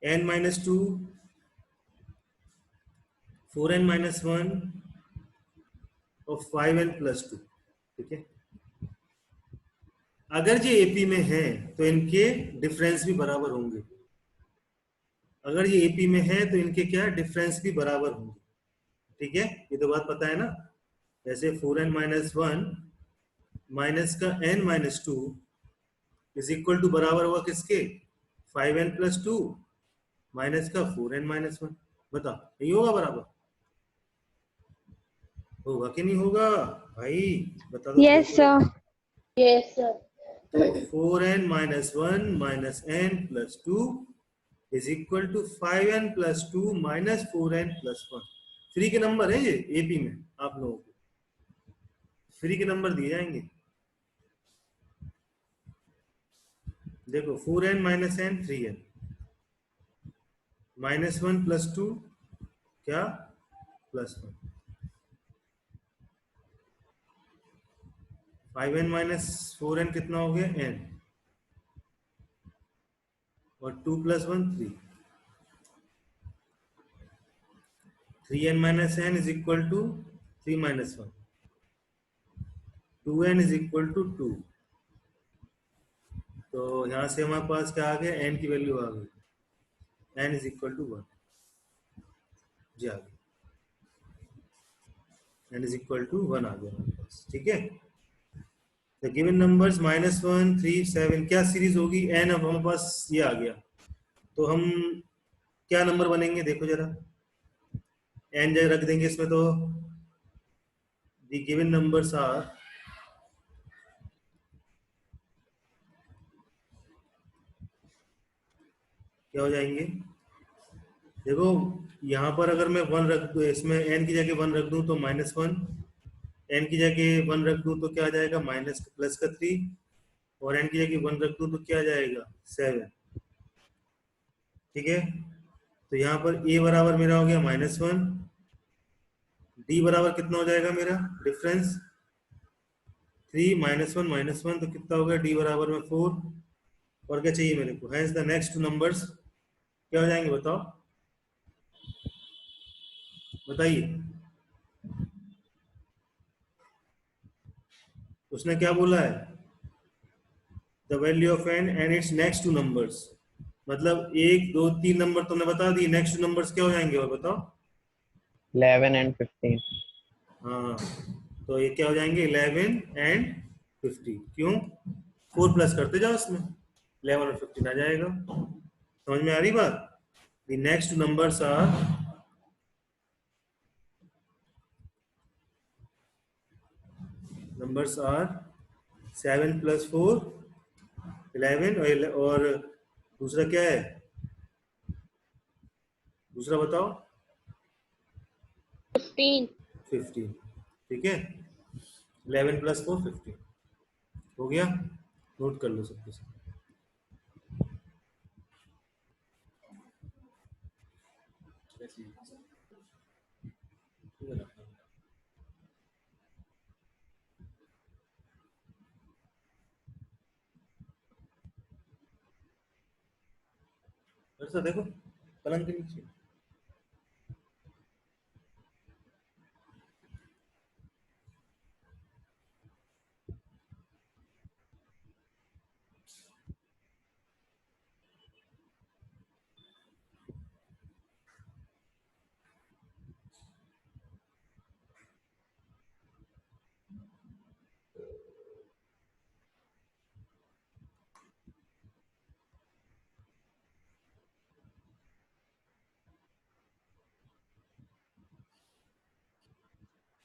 n minus to, 4n minus one और 5n plus to. ठीक है, अगर ये एपी में है तो इनके डिफरेंस भी बराबर होंगे। अगर ये एपी में है तो इनके क्या डिफरेंस भी बराबर होंगे। ठीक है, ये तो बात पता है ना। जैसे 4n माइनस वन माइनस का n minus two is equal to बराबर हुआ किसके, 5n प्लस टू माइनस का 4n माइनस वन। बता, नहीं होगा बराबर? होगा कि नहीं होगा भाई? बता दो यस सर। Yes sir. तो 4n minus one minus n plus two is equal to 5n plus two minus 4n plus one. फ्री के नंबर है ये एपी में, आप लोगों को फ्री के नंबर दिए जाएंगे। देखो 4n minus n 3n minus one plus two क्या plus one, 5n minus 4n कितना हो गया n, और 2 plus one 3, 3n minus n is equal to 3 minus one, 2n is equal to 2। तो यहाँ से हमारे पास क्या आ गया, n की वैल्यू आ गई, n इज इक्वल टू 1। जी आ गई, n इज इक्वल टू 1 आ गया हमारे पास। ठीक है, the given numbers minus one three seven क्या सीरीज होगी, n अब हमारे पास ये आ गया। तो हम क्या नंबर बनेंगे देखो जरा, n जगह रख देंगे इसमें तो द गिवन नंबर्स आर क्या हो जाएंगे। देखो यहाँ पर अगर मैं वन रख दूँ, इसमें n की जगह वन रख दूँ तो माइनस वन, n की जगह वन रख दूँ तो क्या आ जाएगा माइनस प्लस का थ्री, और n की जगह वन रख दूँ तो क्या आ जाएगा सेवन। ठीक है, तो यहाँ पर a बराबर मेरा हो गया माइनस वन, d बराबर कितना हो जाएगा मेरा डिफरेंस, थ्री माइनस वन तो कितना हो गया, d बराबर में फोर। और क्या चाहिए मेरे को, hence the next two numbers क्या हो जाएंगे बताओ, बताइए। उसने क्या बोला है, the value of n and its next two numbers, मतलब एक दो तीन नंबर तुमने बता दिए, नेक्स्ट टू नंबर्स क्या हो जाएंगे और बताओ। 11 and 15। हाँ, तो ये क्या हो जाएंगे 11 एंड 50। क्यों, 4 प्लस करते जाओ इसमें, 11 और 15 आ जाएगा। समझ में आ रही बात। The next numbers are 7 plus 4 11, और दूसरा क्या है, दूसरा बताओ 15। ठीक है, 11 प्लस 4 15 हो गया, नोट कर लो सब कुछ। ऐसा देखो पलंग के नीचे,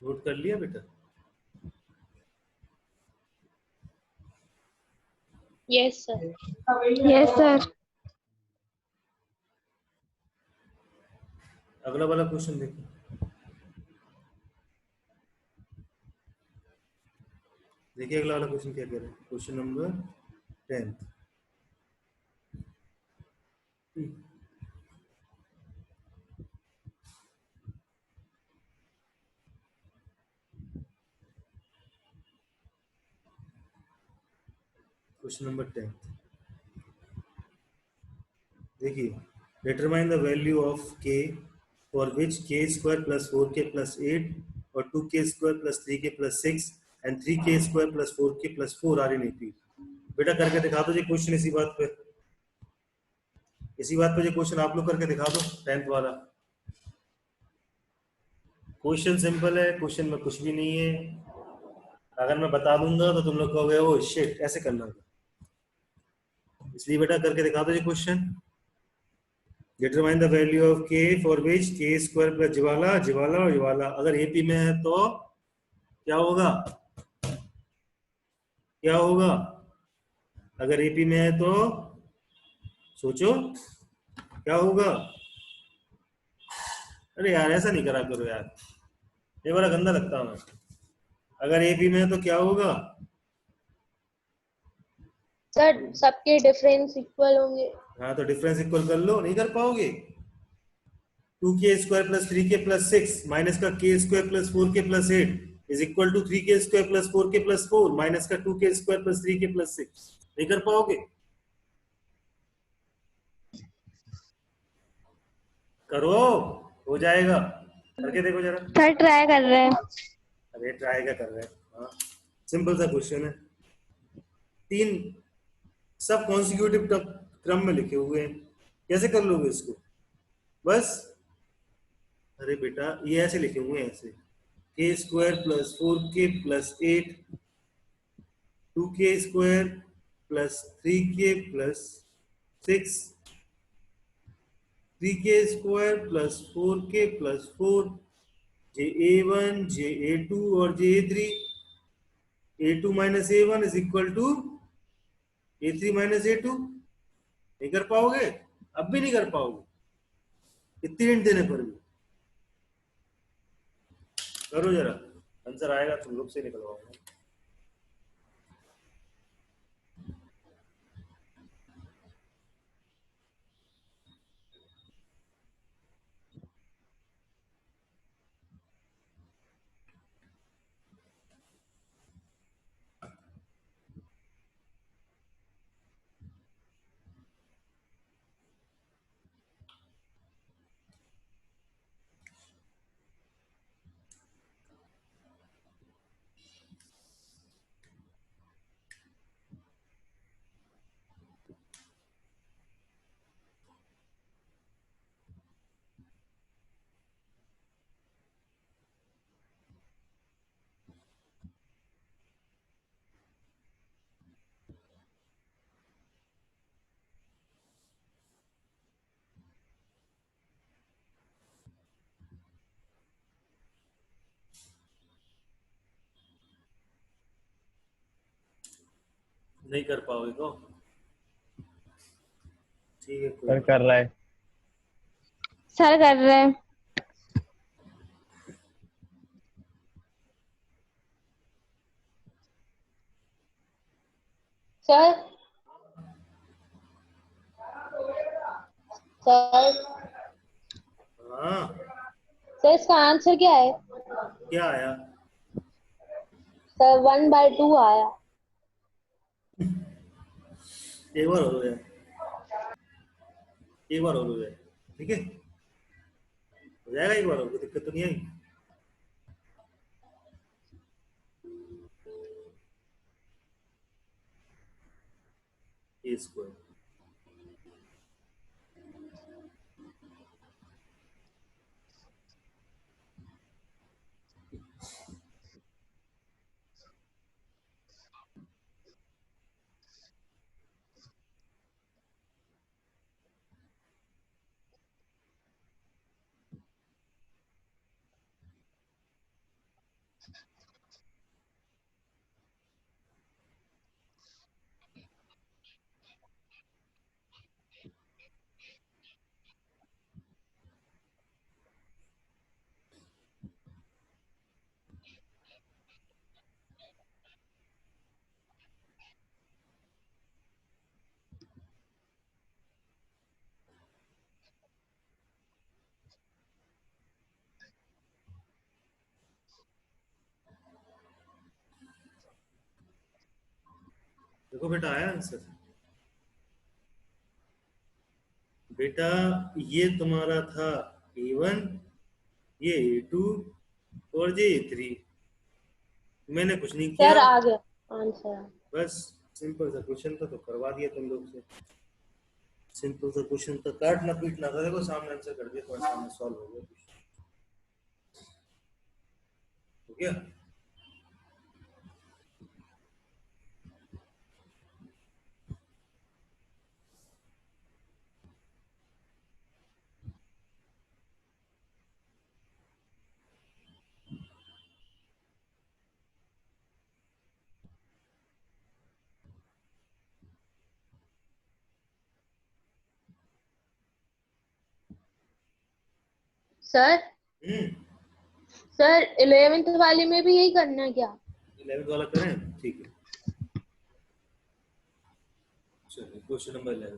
नोट कर लिया बेटा। Yes sir. Yes sir. अगला वाला क्वेश्चन देखो, देखिए अगला वाला क्वेश्चन क्या कह रहा है, क्वेश्चन नंबर 10। क्वेश्चन नंबर 10 देखिए, Determine the value of k for which k square plus 4k plus 8 or 2k square plus 3k plus 6 and 3k square plus 4k plus 4 are in AP. बेटा करके दिखा दो जी question इसी बात पे जो क्वेश्चन आप लोग करके दिखा दो 10th वाला। क्वेश्चन सिंपल है, क्वेश्चन में कुछ भी नहीं है। अगर मैं बता दूंगा तो तुम लोग कहोगे ओ शिट ऐसे करना था, इसलिए बेटा करके दिखा दो जी question. Determine the value of k for which k square plus ज्वाला ज्वाला और ज्वाला अगर एपी में है तो क्या होगा, क्या होगा? अगर एपी में है तो सोचो क्या होगा। अरे यार ऐसा नहीं करा करो यार, ये बड़ा गंदा लगता है। अगर एपी में है तो क्या होगा? सर सबके डिफरेंस इक्वल होंगे। हाँ तो डिफरेंस इक्वल कर लो, नहीं कर पाओगे। 2k square plus 3k plus 6 minus का k square plus 4k plus 8 is equal to 3k square plus 4k plus 4 minus का 2k square plus 3k plus 6। नहीं कर पाओगे? करो, हो जाएगा। करके देखो जरा। सर ट्राई कर रहे हैं। अरे ट्राई क्या कर रहे हैं? हाँ सिंपल सा क्वेश्चन है, तीन सब कॉन्सिक्यूटिव क्रम में लिखे हुए हैं, कैसे कर लोगे इसको? बस अरे बेटा ये ऐसे लिखे हुए हैं, ऐसे k square plus 4k plus 8 2k square plus 3k plus 6 3k square plus 4k plus 4 जे a1 जे a2 और जे a3 a2 minus a1 is equal to a3 minus a2। नहीं कर पाओगे? अब भी नहीं कर पाओगे इतनी हिंट देने पर भी। करो जरा, आंसर आएगा तुम लोग से निकलवाऊंगा। नहीं कर पाओगे तो ठीक है, कोई सर बात कर रहा है। सर कर रहे हैं। सर सर हाँ सर इसका आंसर क्या है? क्या आया? सर 1/2 आया। एक बार और हो जाए, एक बार और हो जाए, ठीक है हो जाएगा, एक बार और, कोई दिक्कत तो नहीं आई। ए स्क्वायर देखो बेटा आया आंसर। बेटा ये तुम्हारा था A1, ये A2 और ये A3। मैंने कुछ नहीं किया, सर आ गया आंसर। बस सिंपल सा क्वेश्चन था तो करवा दिया तुम लोग से। सिंपल सा क्वेश्चन था, काटना पीटना था, देखो सामने आंसर कर दिया, तुम्हारे सामने सॉल्व हो गया। हो गया। सर हम्म। सर 11th वाले में भी यही करना है क्या? 11th वाला करें, ठीक है। चलिए क्वेश्चन नंबर 11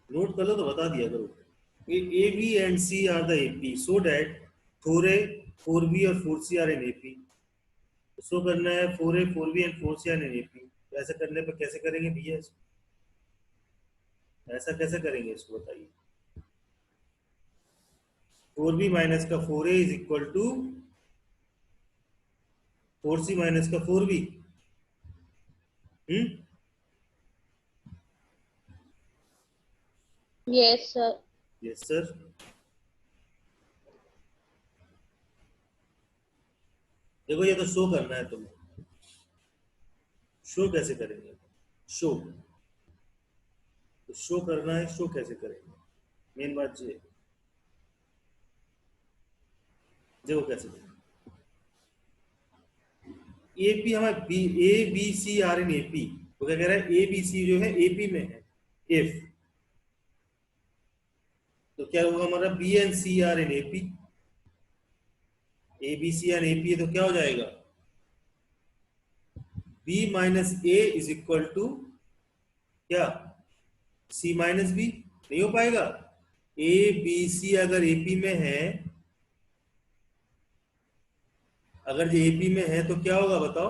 नोट कर लो तो बता दिया करो। A B and C are the AP so that 4A 4B और 4C are in AP. Show करना है 4A 4B and 4C are in AP. ऐसा करने पर कैसे करेंगे भैया इसको? ऐसा कैसे करेंगे इसको बताइए। 4B माइनस का 4A is equal to 4C minus का 4B। Hmm. Yes sir. Yes sir. देखो ये तो शो करना है तुम्हें। शो कैसे करेंगे? शो तो शो करना है, शो कैसे करेंगे? मेन बात ये है। देखो कैसे करेंगे। एपी हमारा B A B C are in AP. तो क्या कह रहा है, ABC जो है एपी में है इफ, तो क्या होगा हमारा B and C are in AP. ABC are AP है तो क्या हो जाएगा, B minus A is equal to क्या, C माइनस B। नहीं हो पाएगा। ABC अगर एपी में है, अगर ये एपी में है तो क्या होगा बताओ।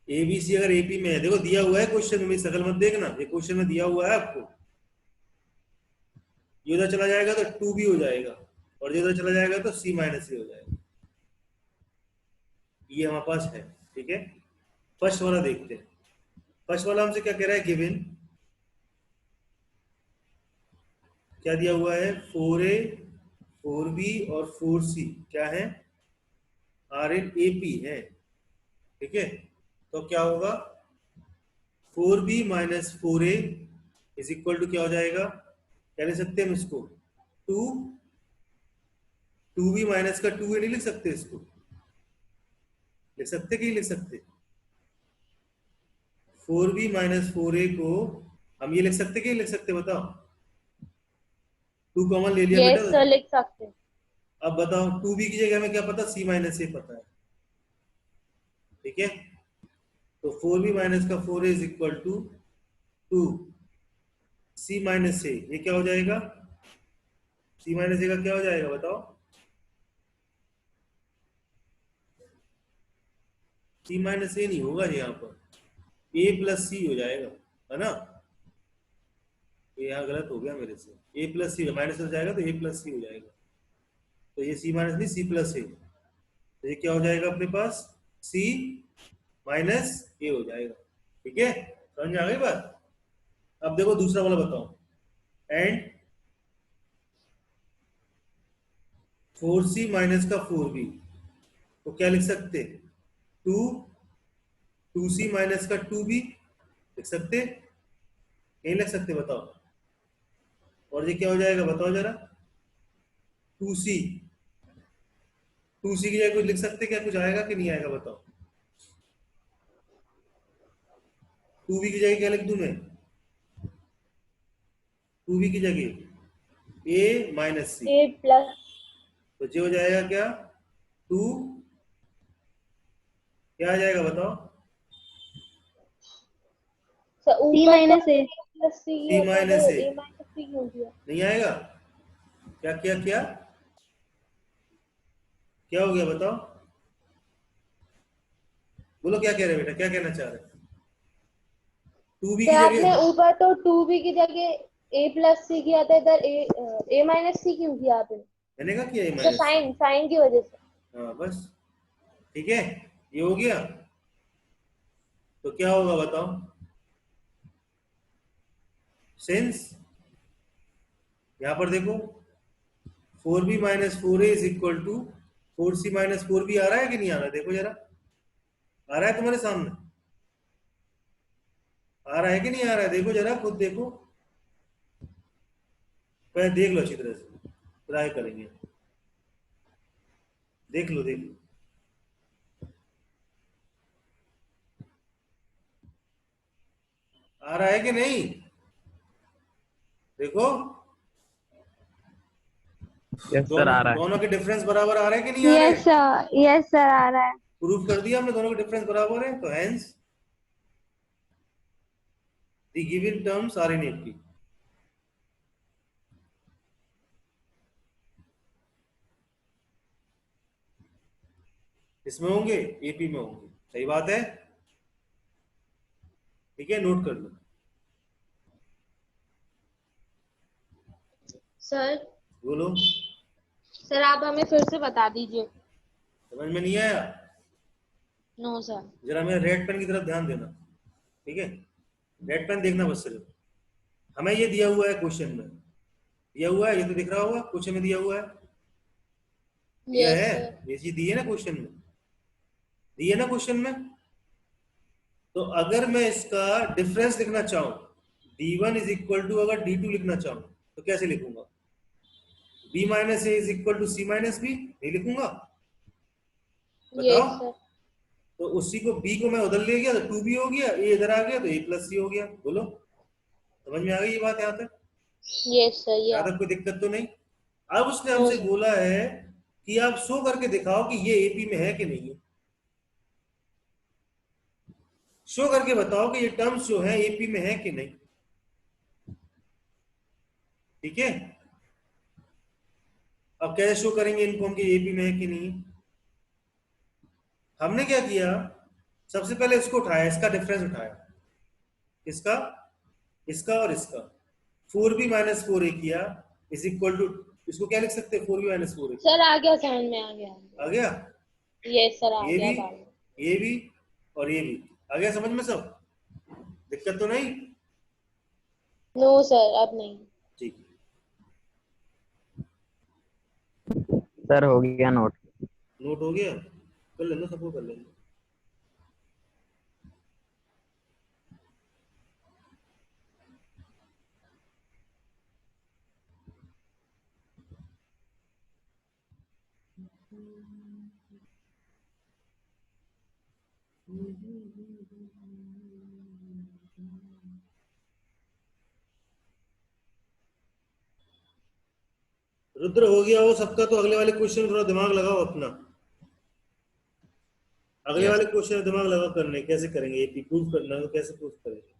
ABC अगर एपी में है, देखो दिया हुआ है क्वेश्चन में, शकल मत देखना, ये क्वेश्चन में दिया हुआ है आपको। ये उधर चला जाएगा तो 2B हो जाएगा, और ये उधर चला जाएगा तो C माइनस A हो जाएगा। ये हमारे पास है, ठीक है। फर्स्ट वाला देखते हैं। फर्स्ट वाला हमसे क्या कह रहा है, गिवन क्या दिया हुआ है, 4A 4B और 4C क्या है, आर इन एपी है, ठीक है। तो क्या होगा, 4B minus 4A is equal to क्या हो जाएगा, क्या लिख सकते हैं हम इसको, 2 2B माइनस का 2A नहीं लिख सकते इसको, लिख सकते कि नहीं लिख सकते। 4B माइनस 4A को हम ये लिख सकते कि नहीं लिख सकते बताओ। 2 कॉमन ले लिया बेटा। यस सर लिख सकते हैं। अब बताओ 2B की जगह में क्या पता, C माइनस A पता है, ठीक है। तो 4B माइनस का 4A is equal to 2C minus A, ये क्या हो जाएगा, C माइनस A का क्या हो जाएगा बताओ। C माइनस A नहीं होगा यहाँ पर, A प्लस C हो जाएगा, है ना। ये यहाँ गलत हो गया मेरे से, A प्लस सी माइनस हो जाएगा तो A प्लस सी हो जाएगा। तो ये C माइनस नहीं, C प्लस A, तो ये क्या हो जाएगा अपने पास, C माइनस A हो जाएगा, ठीक है। समझ में आ गई बात। अब देखो दूसरा वाला बताओ, एंड 4C माइनस का 4B, तो क्या लिख सकते, 2 2C माइनस का 2B लिख सकते, नहीं लिख सकते बताओ। और ये क्या हो जाएगा बताओ जरा, 2C 2C की जगह कुछ लिख सकते, क्या कुछ आएगा कि नहीं आएगा बताओ। 2B की जगह क्या लिख दूं मैं, 2B की जगह A minus C, A plus तो ये हो जाएगा क्या, 2 क्या आ जाएगा बताओ, सी सी ऊपर माइनस ए प्लस सी C होता तो माइनस A ए माइनस सी क्यों दिया? नहीं आएगा। क्या क्या क्या क्या हो गया बताओ, बोलो क्या कह रहे हैं बेटा, क्या कहना चाह रहे हैं। 2b तो की आपने जगह, ऊपर तो 2b की जगह a प्लस सी किया था, इधर a माइनस सी क्यों किया आपने? मैंने कहा किया a अच्छा, माइनस। साइन साइन की वजह से। हाँ बस, ठीक है, ये हो गया। तो क्या होगा बताओ, सिंस यहां पर देखो 4b minus 4a is equal to 4c minus 4b आ रहा है कि नहीं आ रहा है, देखो जरा, आ रहा है तुम्हारे सामने, आ रहा है कि नहीं आ रहा है, देखो जरा, खुद देखो, पहले देख लो अच्छी तरह से, ट्राई करेंगे, देख लो देख लो, आ रहा है कि नहीं, देखो, यस सर आ रहा है। दोनों के डिफरेंस बराबर आ रहे हैं कि नहीं आ रहे? यस सर आ रहा है। प्रूफ कर दिया हमने, दोनों के डिफरेंस बराबर है, तो hence the given terms are in AP. इसमें होंगे, एपी में होंगे, सही बात है, ठीक है, नोट कर लो। सर बोलो, सर आप हमें फिर से बता दीजिए। समझ में नहीं आया? No sir. जरा मेरे रेड पेन की तरफ ध्यान देना, ठीक है, रेड पेन देखना बस सिर्फ। हमें ये दिया हुआ है क्वेश्चन में, दिया हुआ है, ये तो दिख रहा होगा क्वेश्चन में दिया हुआ है, दिया यस है, सर। ये चीज दी है ना क्वेश्चन में, दी है ना क्वेश्चन में। तो अगर मैं इसका डिफरेंस लिखना चाहूं, d1 इज इक्वल टू, अगर d2 लिखना चाहूं तो कैसे लिखूंगा? b minus A is equal to c minus B, नहीं लिखूंगा? बताओ। Yes sir. तो उसी को b को मैं उधर ले गया तो 2b हो गया, a इधर आ गया तो a प्लस c हो गया, बोलो, समझ में आ गई ये बात यहां तक? Yes sir. यहां या तक कोई दिक्कत तो नहीं? अब उसने नो हमसे सर। बोला है कि आप शो करके दिखाओ कि ये एपी में है कि नहीं है, शो करके बताओ कि ये टर्म्स जो है एपी में है कि नहीं, ठीक है। अब कैसे शो करेंगे इनको हम कि एपी में है कि नहीं? हमने क्या किया, सबसे पहले इसको उठाया, इसका डिफरेंस उठाया, इसका, इसका और इसका, 4b माइनस 4a किया इज इक्वल टू, इसको क्या लिख सकते हैं, 4b माइनस 4a, सर आ गया, समझ में आ गया। आ गया, यस सर आ ये गया भी, बात। ये भी और ये भी आ गया समझ में सब, दिक्कत तो नहीं? नो सर अब नहीं। ठीक है, सर हो गया नोट। नोट हो गया, कर लेना, सबको कर लेना। रुद्र हो गया वो सबका, तो अगले वाले क्वेश्चन थोड़ा दिमाग लगाओ अपना, अगले यस वाले क्वेश्चन में दिमाग लगाओ, करने कैसे करेंगे, ये प्रूफ करना है तो कैसे प्रूफ करेंगे?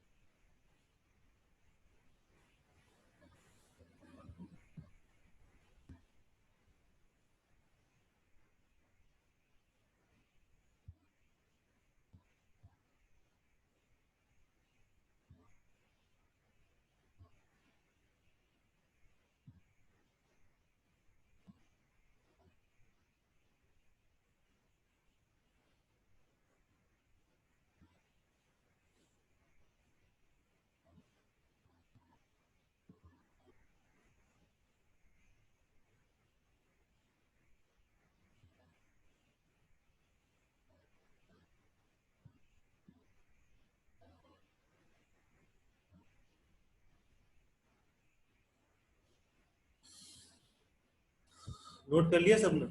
नोट कर लिया सबने?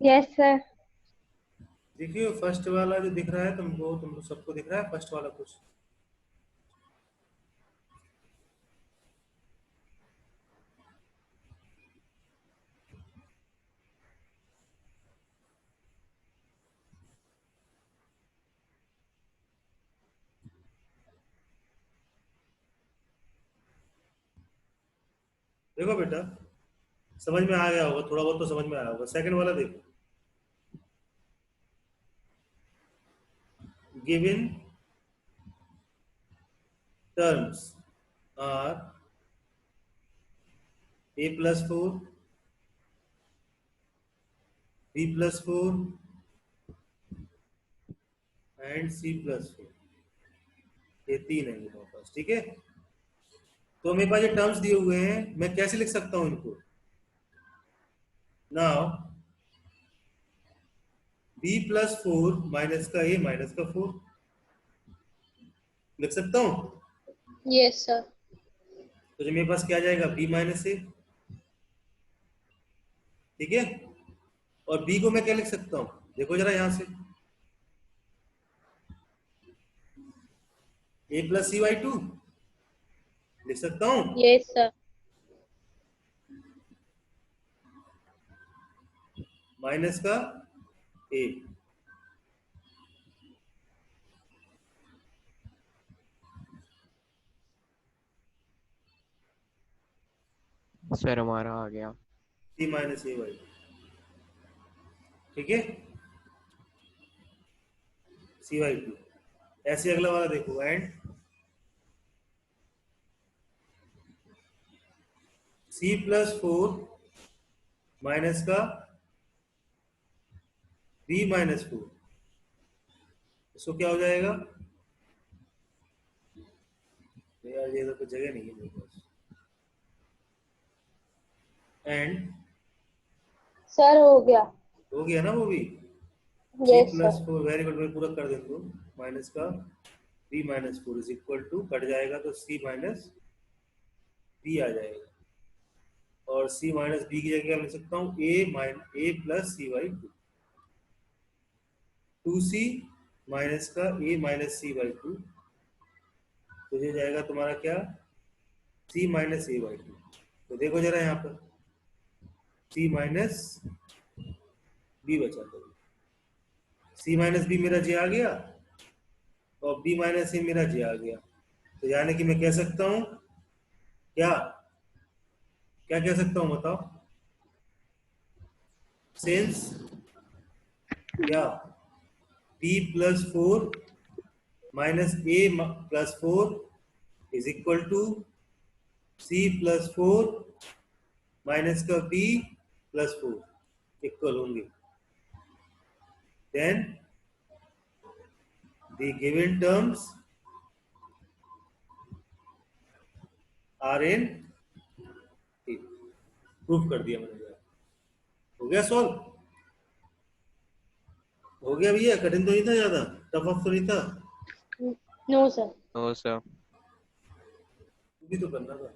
Yes sir. देखिए फर्स्ट वाला जो दिख रहा है तुमको, तुम सबको दिख रहा है फर्स्ट वाला कुछ? देखो बेटा, समझ में आ गया होगा, थोड़ा बहुत तो समझ में आया होगा, सेकंड वाला देखो, given terms are a plus 4, b plus 4 and c plus 4, ये तीन है मेरे पास, ठीक है। तो मेरे पास ये टर्म्स दिए हुए हैं, मैं कैसे लिख सकता हूं इनको? नाउ b प्लस 4 माइनस का a माइनस का 4 लिख सकता हूं। Yes sir. तो जो मेरे पास क्या आ जाएगा, b माइनस a, ठीक है। और b को मैं क्या लिख सकता हूं, देखो जरा यहां से, a प्लस सी बाई 2 लिख सकता हूं। Yes sir. माइनस का a, सर हमारा आ गया। c माइनस a बाई, ठीक है, c बाई 2। ऐसे अगला वाला देखो, एंड c प्लस 4 माइनस का b माइनस 4, इसको क्या हो जाएगा? यार ये तो जगह नहीं है मेरे पास। एंड सर हो गया। हो गया ना वो भी, c yes plus sir. 4, very good, मैं पूरा कर देता हूँ, माइनस का b minus 4 is equal to, cut जाएगा तो c माइनस b आ जाएगा, और c माइनस b की जगह लिख सकता हूँ a plus C by 2, 2c minus का a माइनस सी बाई 2, तो ये जाएगा तुम्हारा क्या, c माइनस a बाई 2। तो देखो जरा यहाँ पर c माइनस b बचा, तो c माइनस b मेरा j आ गया, और b माइनस a मेरा j आ गया। तो यानी कि मैं कह सकता हूँ क्या, क्या कह सकता हूँ बताओ, सिंस क्या b plus 4 minus a plus 4 is equal to c plus 4 minus का b प्लस 4 इक्वल होंगे, then the given terms are in, proof कर दिया मैंने, हो गया सॉल्व, हो गया भैया, कठिन तो नहीं था, ज्यादा टफ ऑफ तो नहीं था, नो सर। No sir. तू भी तो करना था।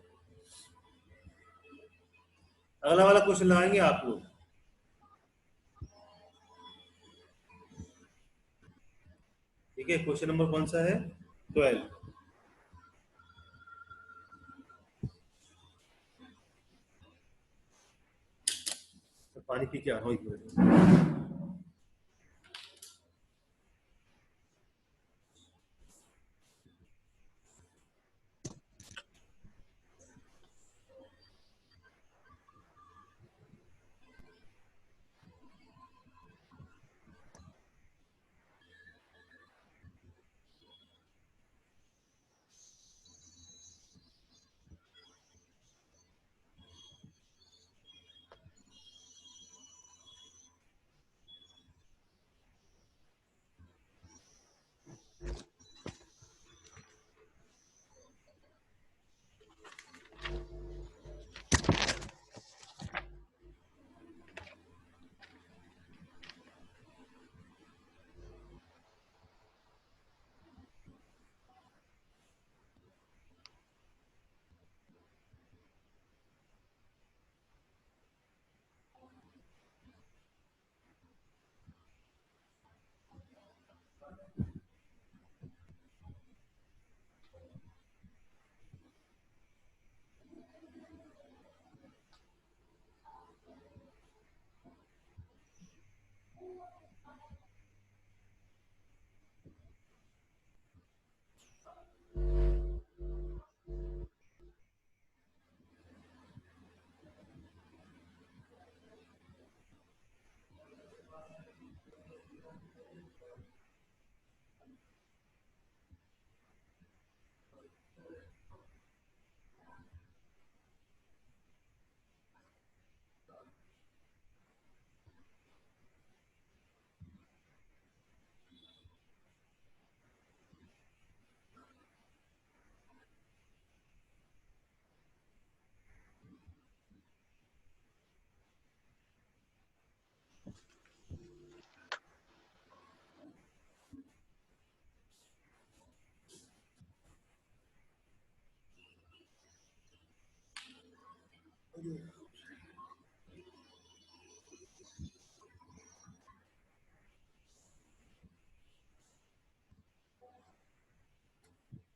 अगला वाला क्वेश्चन लगाएंगे आप लोग, ठीक है। क्वेश्चन नंबर कौन सा है, 12। पानी पी के आ रहा हूँ, एक मिनट।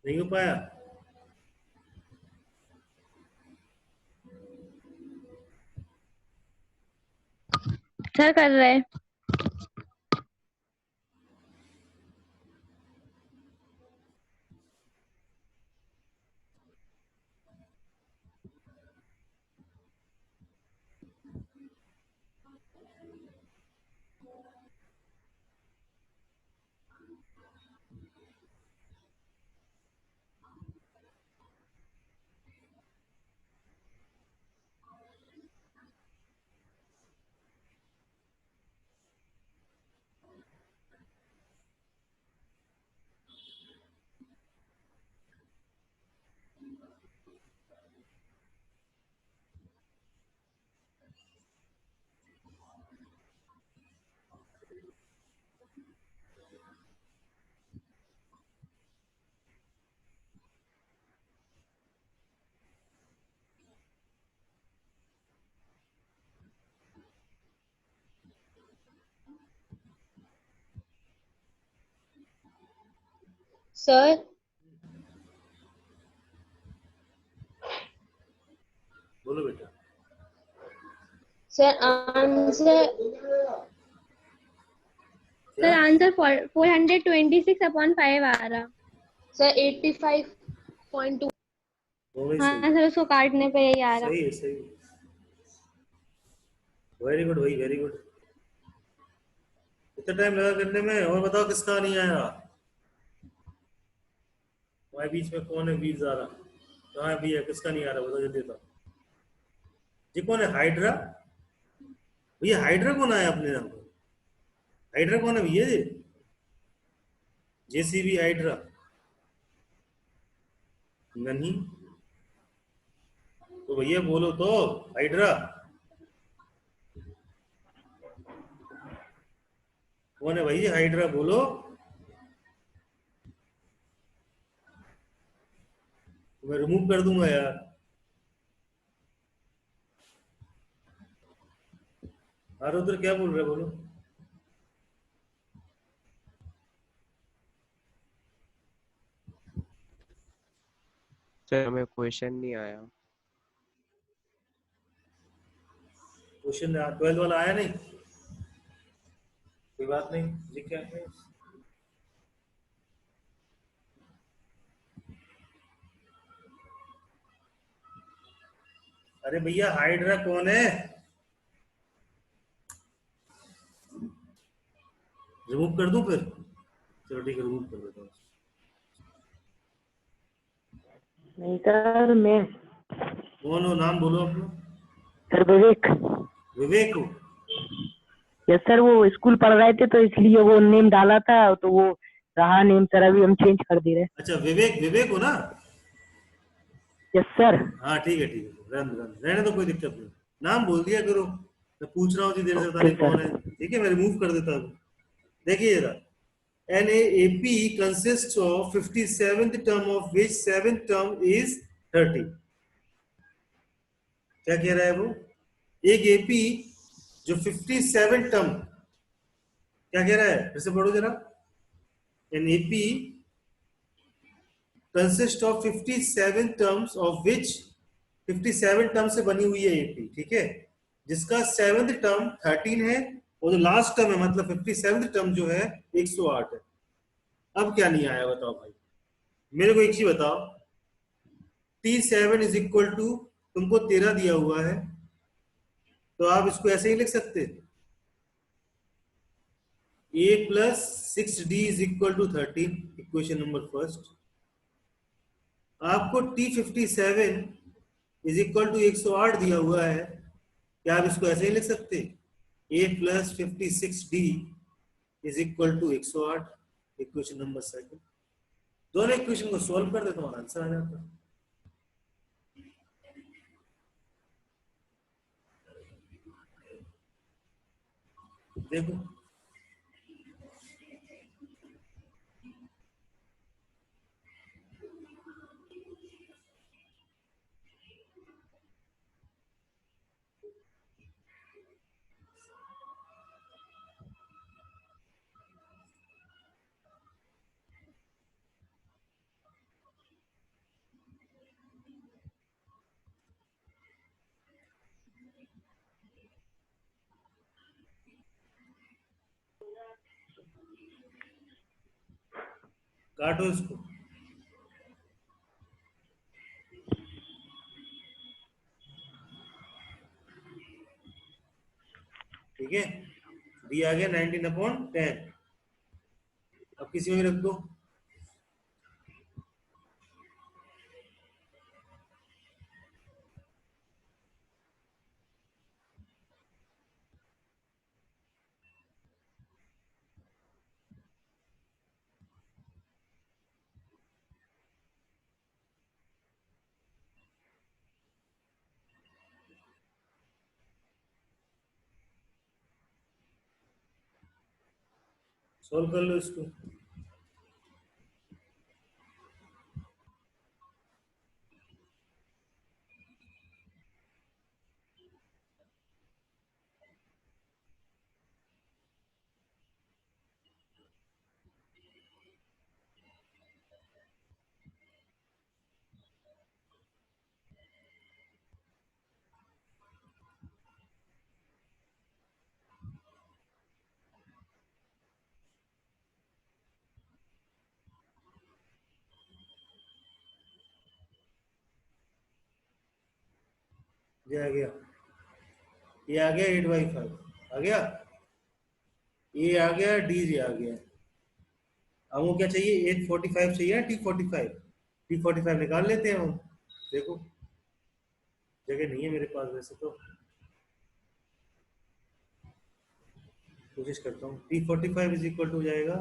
नहीं हो पाया? सर कर रहे हैं। सर बोलो बेटा। सर आंसर क्या? 426/5 आ रहा। सर 85.2। दोनों ही हाँ सही। सर उसको काटने पे यही आ रहा। सही है, सही है। वेरी गुड भाई, वेरी गुड। इतना टाइम लगा करने में। और बताओ किसका नहीं आया? तुम्हारे बीच में कौन है वीर ज़ारा? कहाँ भी है? किसका नहीं आ रहा? बताओ जल्दी बताओ। ये कौन है? हाइड्रा? भैया हाइड्रा कौन आया अपने नाम पर? हाइड्रा कौन है भैया? ये जेसीबी हाइड्रा? नहीं तो भैया बोलो तो। हाइड्रा कौन है भैया? हाइड्रा बोलो। तो मैं रिमूव कर दूंगा यार। अरे उधर क्या बोल रहे? बोलो। सर हमें क्वेश्चन नहीं आया। क्वेश्चन 12 वाला आया नहीं? कोई बात नहीं जी, क्या है? अरे भैया हाइड्रा कौन है? रिमूव कर दूं फिर? चलो ठीक है, रिमूव कर देता हूँ। नहीं सर, मैं कौन हो? नाम बोलो अपना। सर विवेक। विवेक हो? यस सर, वो स्कूल पढ़ रहे थे तो इसलिए वो नेम डाला था, तो वो रहा नेम सर, अभी हम चेंज कर दे रहे। अच्छा विवेक, विवेक हो ना? Yes sir. हाँ ठीक है, ठीक है। रन रन रहने दो, कोई दिक्कत नहीं। नाम बोल दिया करो। मैं पूछ रहा हूँ इतनी देर से, पता ओके नहीं सर। कौन है। ठीक है, मैं रिमूव कर देता हूँ। देखिए जरा। NaAP consists of 57th term of which 7th term is 30। क्या कह रहा है वो? एक एपी जो 57 टर्म, क्या कह रहा है? फिर से पढ़ो जरा। An AP consist of 57 terms of which 57 term से बनी हुई है एपी, ठीक है, जिसका 7th टर्म 13 है और जो लास्ट टर्म है मतलब 57th टर्म जो है 108 है। अब क्या नहीं आया बताओ भाई? मेरे को एक चीज बताओ। T7 इज इक्वल टू, तुमको 13 दिया हुआ है तो आप इसको ऐसे ही लिख सकते। A plus 6D is equal to 13, equation number first. आपको T57 इज इक्वल टू 108 दिया हुआ है, क्या आप इसको ऐसे ही लिख सकते? A plus 56D is equal to 108, equation number second. दोनों इक्वेशन को सॉल्व कर दे, तुम्हारा आंसर आ जाता है। देखो काटो इसको। ठीक है, डी आ गया 19/10। अब किसी में भी रख दो। सॉल्व कर लो इसको। ये आ गया, ये आ गया 8/5 आ गया, ये आ गया, डी ये आ गया। अब वो क्या चाहिए, 845 चाहिए, T45। T45 निकाल लेते हैं हम। देखो जगह नहीं है मेरे पास वैसे तो, कोशिश करता हूँ। T45 इज इक्वल टू हो जाएगा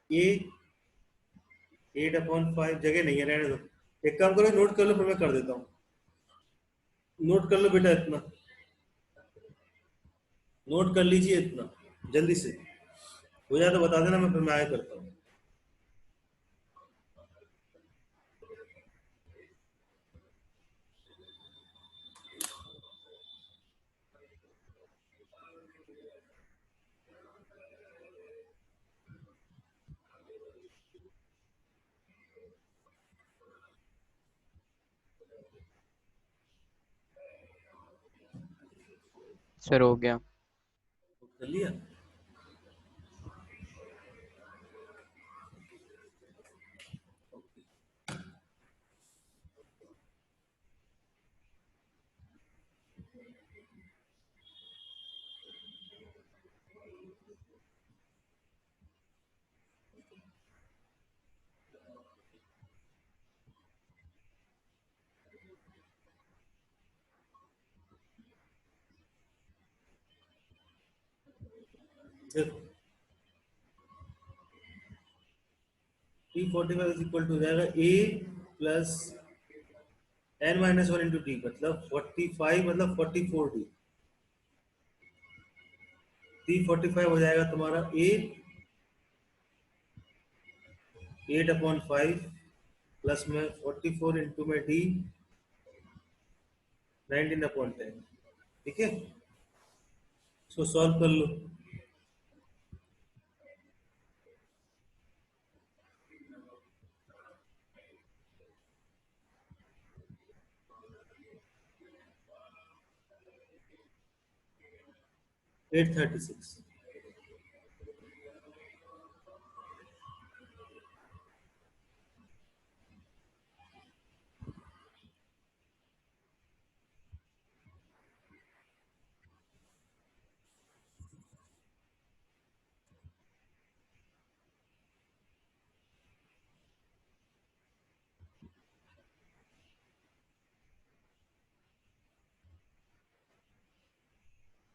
ए 8/5। जगह नहीं है, रहने दो। एक काम करो, नोट कर लो, फिर मैं कर देता हूँ। नोट कर लो बेटा, इतना नोट कर लीजिए, इतना जल्दी से हो जाए तो बता देना, मैं फिर मैं आगे करता हूँ। सर हो गया। कर लिया। देखो T45 इज इक्वल टू हो जाएगा ए प्लस n-1 इंटू डी, मतलब 45 मतलब 44D। T45 हो जाएगा तुम्हारा ए 8/5 प्लस में 44 इंटू में डी 19/10। ठीक है, इसको सॉल्व कर लो। 836।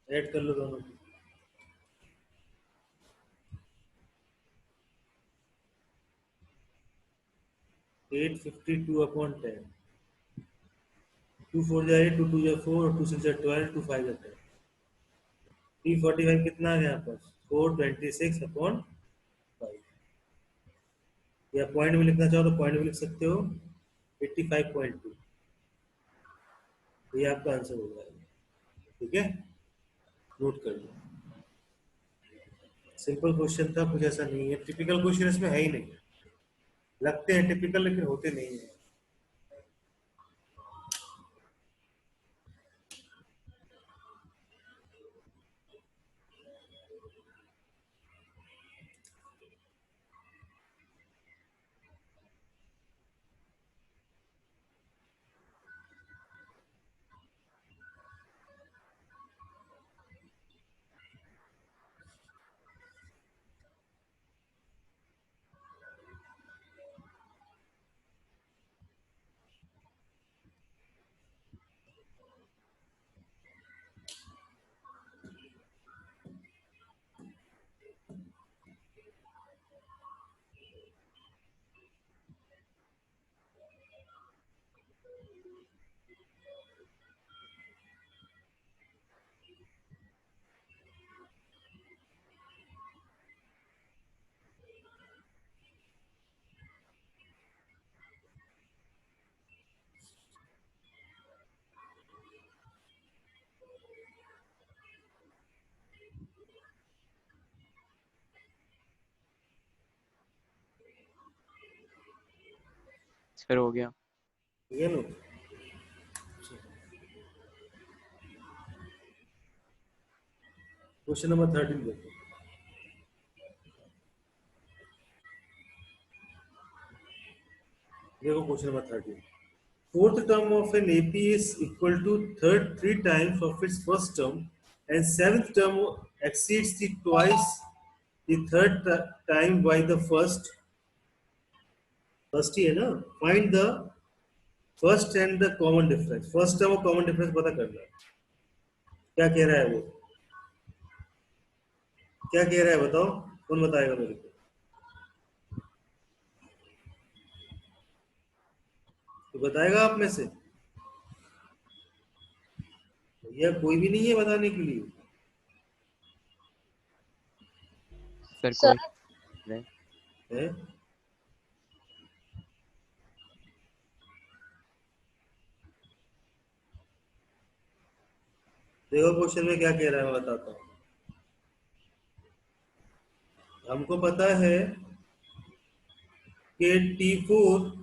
ऐड कर लो दोनों। 852/10। 2 4 जाए, 2 2 जाए 4, 2 6 जाए 12, 2 5 जाए 10। T45 कितना आ गया यहाँ पर, 426/5। या पॉइंट में लिखना चाहो तो पॉइंट में लिख सकते हो, 85.2। ये आपका आंसर हो जाएगा। ठीक है, नोट कर लो। सिंपल क्वेश्चन था, कुछ ऐसा नहीं है। टिपिकल क्वेश्चन इसमें है ही नहीं, लगते हैं टिपिकल लेकिन होते नहीं है। सर हो गया। ठीक है ना। क्वेश्चन नंबर 13 देखो। देखो question number 13। Fourth term of an AP is equal to third 3 times of its first term, and seventh term exceeds the twice the third time by the first. First ही है ना। Find the first and the common difference. First term और common difference पता करना है। क्या कह रहा है वो? क्या कह रहा है बताओ? कौन बताएगा मेरे को? तो बताएगा आप में से? भैया कोई भी नहीं है बताने के लिए। सर सर कोई है? है? देखो क्वेश्चन में क्या कह रहा है मैं बताता हूँ। हमको पता है कि T4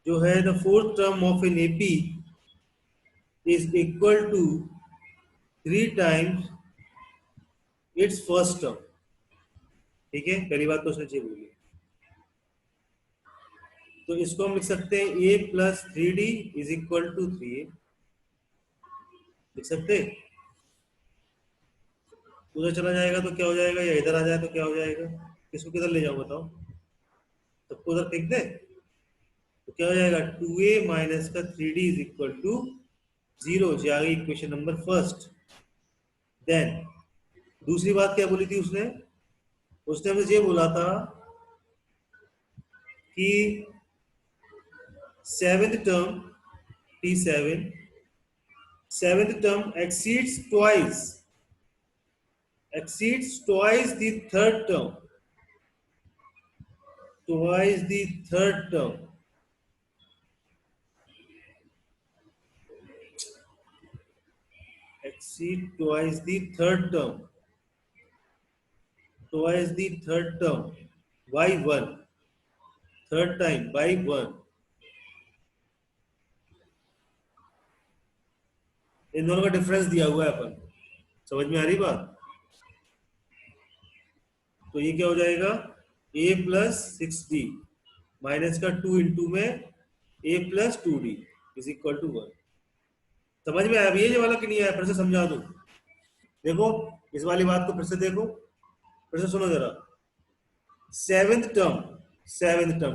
जो है the fourth term of an AP is equal to 3 times its first term. ठीक है, पहली बात तो उसने चाहिए बोली। तो इसको हम लिख सकते हैं a plus 3d is equal to 3a। लिख सकते हैं। उधर चला जाएगा तो क्या हो जाएगा, या इधर आ जाए तो क्या हो जाएगा? किसको किधर ले जाओ बताओ? सबको उधर फेंक दे तो क्या हो जाएगा? 2a माइनस का 3d इज इक्वल टू 0। आ गई इक्वेशन नंबर फर्स्ट। देन दूसरी बात क्या बोली थी उसने? उसने हमें ये बोला था कि seventh term T7 seventh term exceeds twice the third term, exceed twice the third term by 1, third time by 1। इन दोनों का डिफरेंस दिया हुआ है अपन। समझ में आ रही बात? तो ये क्या हो जाएगा? a प्लस 6d माइनस का 2 इंटू में a plus 2d is equal to 1। समझ में आया ये वाला कि नहीं आया? फिर से समझा दूं। देखो इस वाली बात को फिर से देखो, फिर से सुनो जरा। Seventh term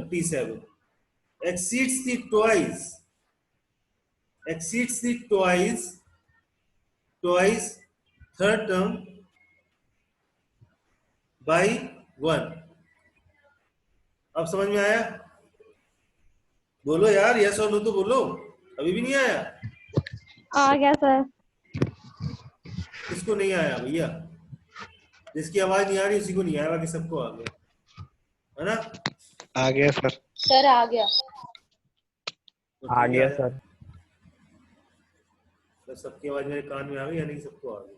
T7 exceeds the twice third term by 1। अब समझ में आया? बोलो यार, यस और नो तो बोलो। अभी भी नहीं आया? आ गया सर। किसको नहीं आया भैया? जिसकी आवाज नहीं आ रही उसी को नहीं आया, बाकी सबको आ गया है ना? आ गया सर। सर आ गया। तो आ ठीक गया है, सर। तो सबकी आवाज मेरे कान में आ गई, यानी कि सबको आ गई।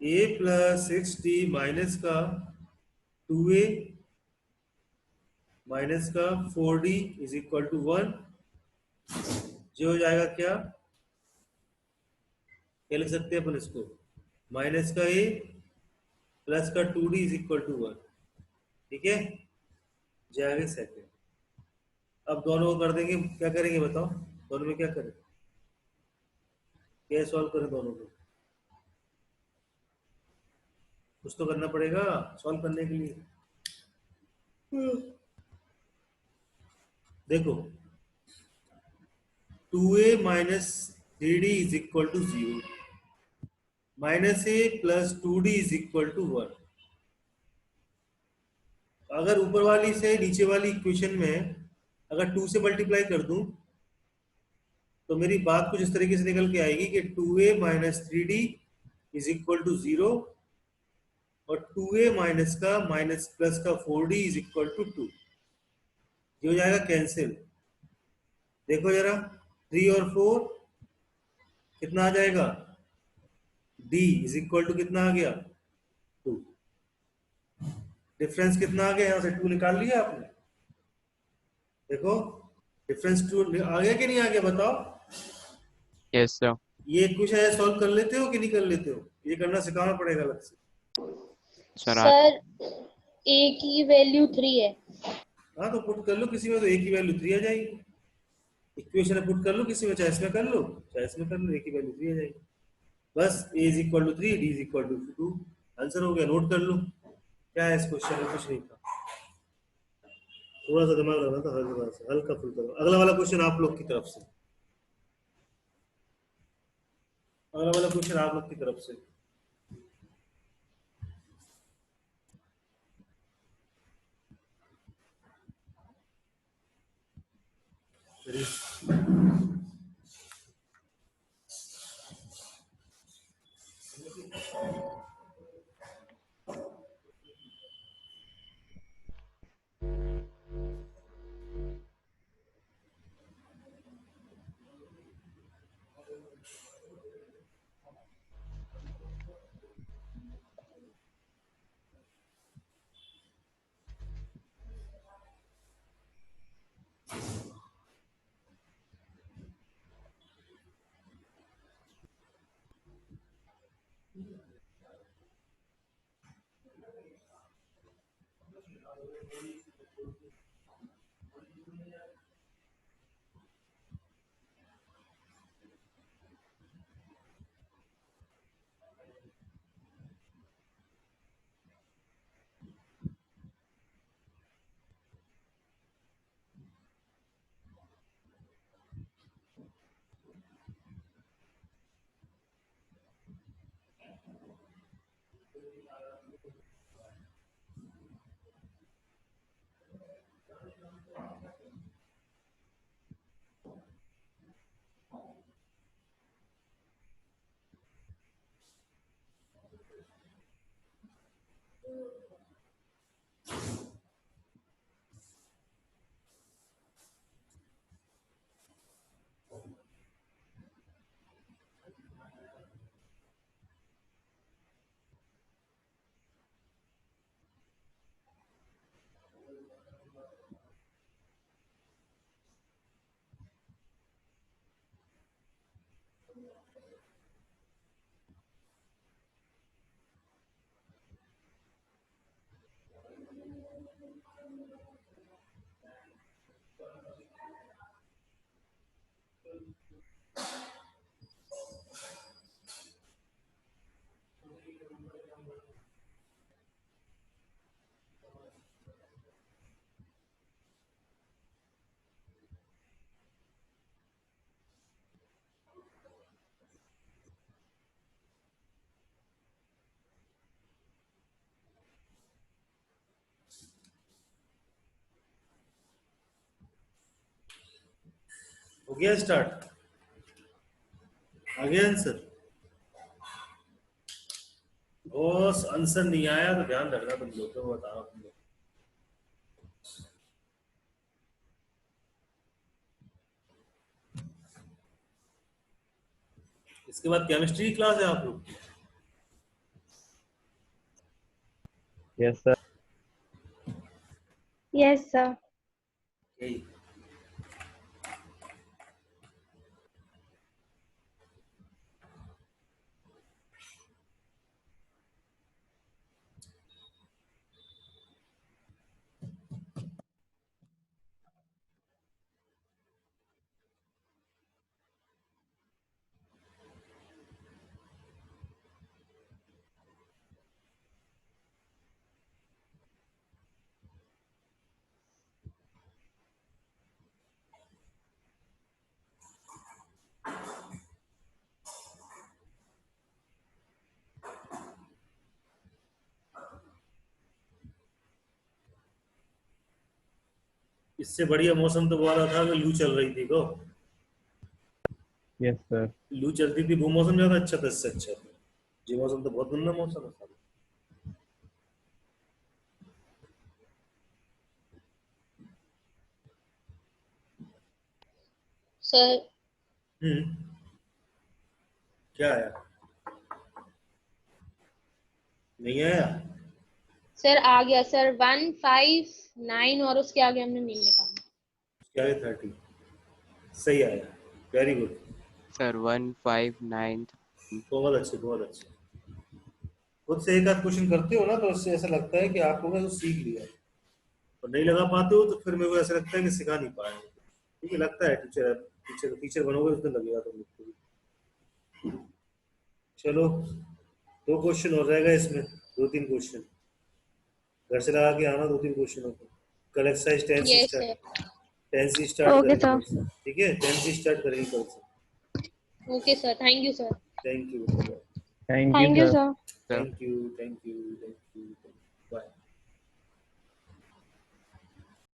a प्लस 6d माइनस का 2a माइनस का 4d इज इक्वल टू 1। जो हो जाएगा क्या क्या लिख सकते हैं अपन इसको? माइनस का a प्लस का 2d इज इक्वल टू 1। ठीक है, जाएगा सेकेंड। अब दोनों को कर देंगे। क्या करेंगे बताओ? दोनों में क्या करें? क्या सॉल्व करें दोनों को? कुछ तो करना पड़ेगा सॉल्व करने के लिए। देखो 2a minus 3d is equal to 0, minus a plus 2d is equal to 1। अगर ऊपर वाली से नीचे वाली इक्वेशन में अगर 2 से मल्टीप्लाई कर दूं तो मेरी बात कुछ इस तरीके से निकल के आएगी कि 2a minus 3d is equal to 0 और 2a माइनस का माइनस प्लस का 4d इज इक्वल टू 2। ये हो जाएगा कैंसिल। देखो जरा 3 और 4 कितना आ जाएगा? d इज इक्वल टू कितना आ गया? 2। डिफरेंस कितना आ गया? यहां से 2 निकाल लिया आपने। देखो डिफरेंस टू आ गया कि नहीं आ गया बताओ। Yes sir. ये क्वेश्चन है, सॉल्व कर लेते हो कि नहीं कर लेते हो? ये करना सिखाना पड़ेगा अलग से। सर सर a की वैल्यू 3 है। हाँ तो पुट कर लो किसी में, तो एक की वैल्यू 3 आ जाएगी। इक्वेशन में पुट कर लो किसी में, चाहे इसमें कर लो चाहे इसमें कर लो, एक की वैल्यू 3 आ जाएगी। बस a is equal to 3, d is equal to 2। Answer हो गया, नोट कर लो। क्या है इस क्वेश्चन में? कुछ नहीं था, थोड़ा सा दिमाग लगाना था, हल्का फुल्का। अगला वाला क्वेश्चन आप लोग की तरफ से, अगला वाला क्वेश्चन आप लोग की तरफ से। हो गया स्टार्ट? आ गया आंसर? बॉस आंसर नहीं आया तो ध्यान रखना तुम लोग, तो बता रहा हूं तुम लोग। इसके बाद केमिस्ट्री क्लास है आप लोग की। Yes sir. Yes sir. यही। इससे बढ़िया मौसम तो बोला था कि लू चल रही थी को। Yes sir. लू चलती थी, वो मौसम ज्यादा अच्छा था इससे अच्छा था। ये मौसम तो बहुत गंदा मौसम है साला। सर क्या आया? नहीं आया? सर आ गया सर 159 और उसके आगे हमने नहीं लिखा। क्या है 30? सही आया, वेरी गुड, सर 159 बहुत अच्छे बहुत अच्छे। खुद से एक आध क्वेश्चन करते हो ना तो उससे ऐसा लगता है कि आप लोगों ने तो सीख लिया, और नहीं लगा पाते हो तो फिर मेरे को ऐसा लगता है कि सिखा नहीं पाए। ठीक है, लगता है टीचर टीचर टीचर बनोगे उस दिन लगेगा तुम लोग को भी। चलो 2 क्वेश्चन और रहेगा इसमें, 2-3 क्वेश्चन घर से लगा के आना, 2-3 क्वेश्चनों को। कल एक्सरसाइज 10 से यस स्टार्ट, सर। 10 से स्टार्ट ओके करेंगे सर। कल से। ठीक है, 10 से स्टार्ट करेंगे कल से। Okay sir, thank you sir. Thank you thank you thank you sir. Sir. Sir thank you thank you thank you.